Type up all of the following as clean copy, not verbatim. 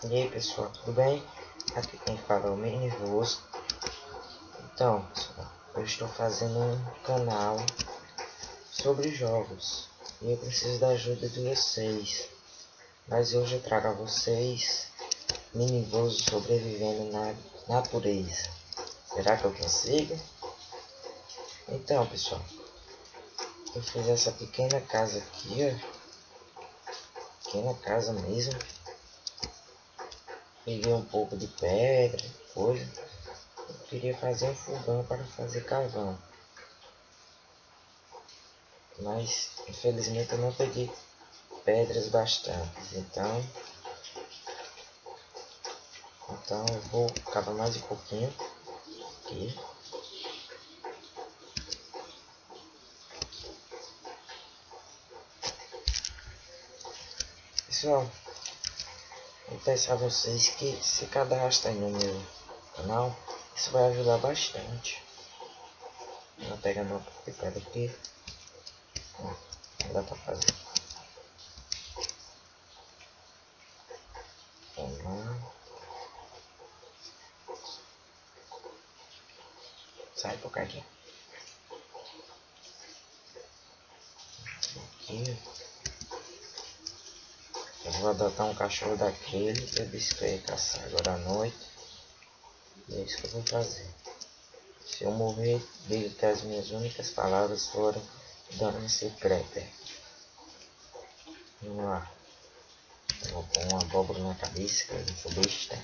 E aí pessoal, tudo bem? Aqui quem fala é o Nervoso. Então pessoal, eu estou fazendo um canal sobre jogos e eu preciso da ajuda de vocês. Mas hoje eu trago a vocês Nervoso sobrevivendo na natureza. Será que eu consigo? Então pessoal, eu fiz essa pequena casa aqui, ó. Pequena casa mesmo. Peguei um pouco de pedra, coisa. Eu queria fazer um fogão para fazer carvão, mas infelizmente eu não peguei pedras bastantes, então eu vou cavar mais um pouquinho aqui. Pessoal, vou peço a vocês que se cadastrem no meu canal, isso vai ajudar bastante. Vou pegar meu pipeta aqui. Não dá pra fazer. Vamos lá. Sai por cá aqui. Aqui. Eu vou adotar um cachorro daquele. Eu disse que eu ia caçar agora à noite. E é isso que eu vou fazer. Se eu morrer, digo que as minhas únicas palavras foram Dona Secreta. Vamos lá. Eu vou pôr uma abóbora na cabeça, que eu não sou besta.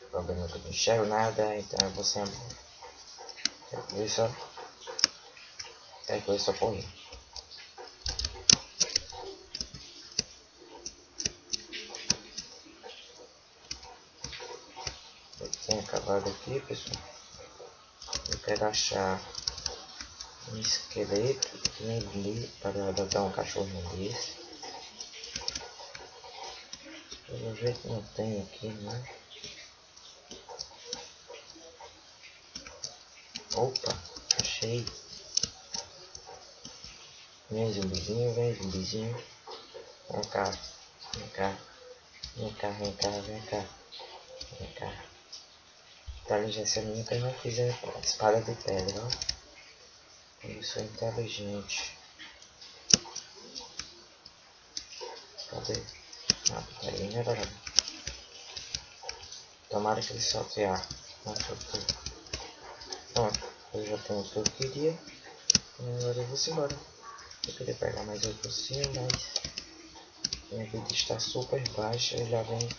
O problema é que eu não enxergo nada, então eu vou sem abóbora. Quer que eu só correr. Eu tenho acabado aqui, pessoal. Eu quero achar um esqueleto que nem li para adotar um cachorrinho desse. Pelo jeito não tem aqui, né? Opa, achei. Vem zumbizinho, vem zumbizinho. Vem cá, vem cá, vem cá, vem cá, vem cá, vem cá. Inteligência minha que eu não fiz a espada de pedra, ó. Eu sou inteligente. Cadê? Ah, tá aí, né, galera? Tomara que ele solte ar. Não soltou. Pronto, eu já tenho o que eu queria. Agora eu vou embora. Eu queria pegar mais outro docinho, mas minha vida está super baixa. E já vem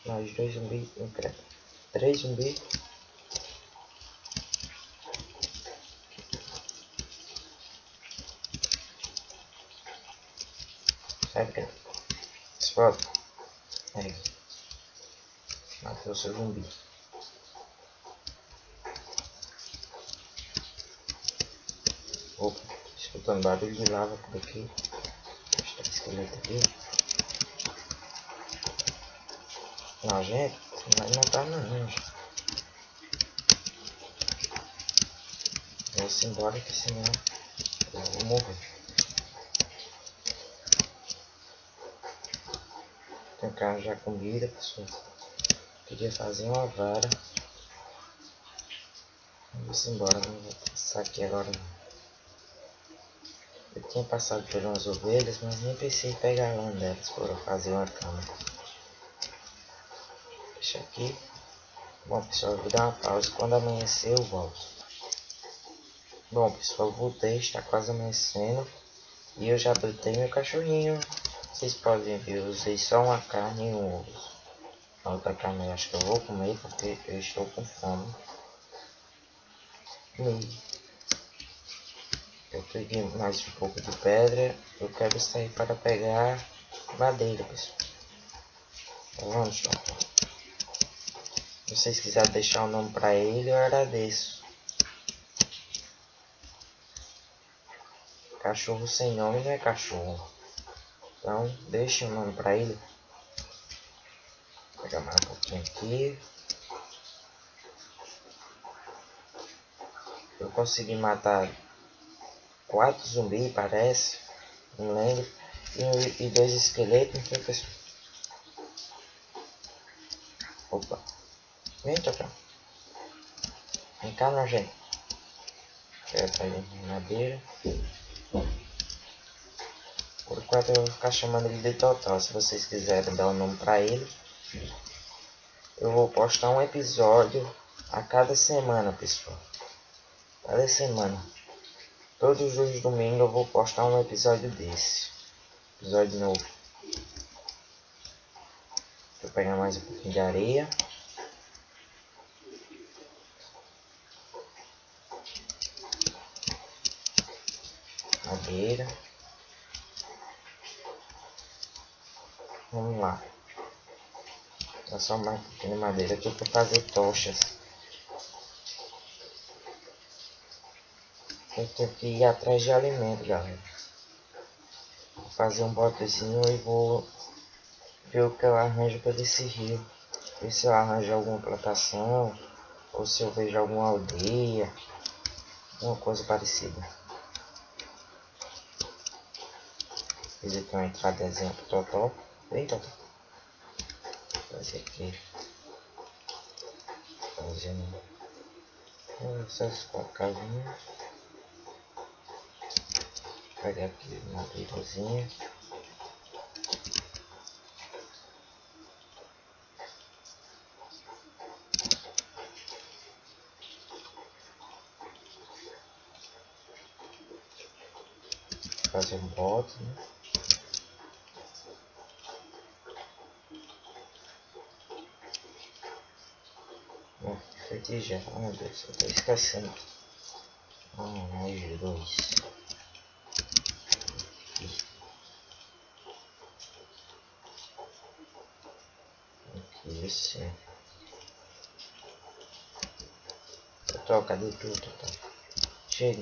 mais 2 zumbis, não credo. 3 zumbis. Sai, credo. Explode. Aí. Matou o seu zumbi. Opa, escutando barulho de lava por aqui. Está esqueleto aqui. Não, gente, não vai matar não, gente. Vou embora que senão eu vou morrer. Tem carro já comida, pessoal. Queria fazer uma vara. Vamos embora, não vou passar aqui agora não. Eu tinha passado por umas ovelhas, mas nem pensei em pegar uma delas para fazer uma cama. Deixa aqui. Bom pessoal, eu vou dar uma pausa. Quando amanhecer eu volto. Bom pessoal, eu voltei, está quase amanhecendo. E eu já adotei meu cachorrinho. Vocês podem ver, eu usei só uma carne e um ovo. A outra carne eu acho que eu vou comer porque eu estou com fome. E eu peguei mais um pouco de pedra. Eu quero sair para pegar madeira, pessoal. Então, vamos lá. Se vocês quiserem deixar o nome para ele, eu agradeço. Cachorro sem nome não é cachorro. Então, deixe o nome para ele. Vou pegar mais um pouquinho aqui. Eu consegui matar 4 zumbis, parece. Não lembro. E 2 esqueletos, não foi, pessoal? Opa. Vem, Totó. Vem cá, nojento. Quero trazer madeira. Por enquanto eu vou ficar chamando ele de Totó. Se vocês quiserem dar um nome pra ele. Eu vou postar um episódio a cada semana, pessoal. Cada semana. Todos os domingos eu vou postar um episódio desse. Episódio novo. Vou pegar mais um pouquinho de areia. Madeira. Vamos lá. Dá só mais um pouquinho de madeira aqui para fazer tochas. Eu tenho que ir atrás de alimento, galera. Vou fazer um botezinho e vou ver o que eu arranjo para esse rio. Ver se eu arranjo alguma plantação. Ou se eu vejo alguma aldeia. Alguma coisa parecida. Fiz aqui uma entradazinha pro Totó. Vem, Totó. Fazer aqui. Fazendo essas 4 casinhas. Pegar aqui uma madeirazinha. Fazer um bote, né? Feito já. Oh meu Deus, eu tô esquecendo. Mais 2. Aqui, esse. Totó, cadê tudo, Totó? Chega.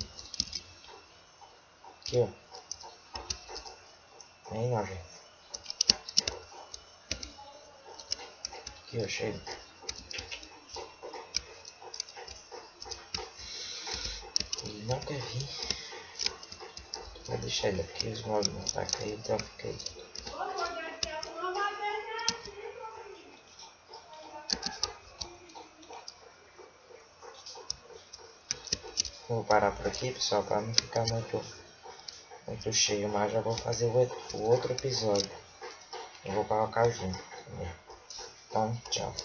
Aqui, ó. Vem, nojento. Aqui, ó, chega. Ele não quer vir. Vou deixar ele aqui, os mobs não atacam ele, então fica aí. Vou parar por aqui, pessoal, para não ficar muito cheio, mas já vou fazer o outro episódio. Eu vou colocar junto. Então, tchau.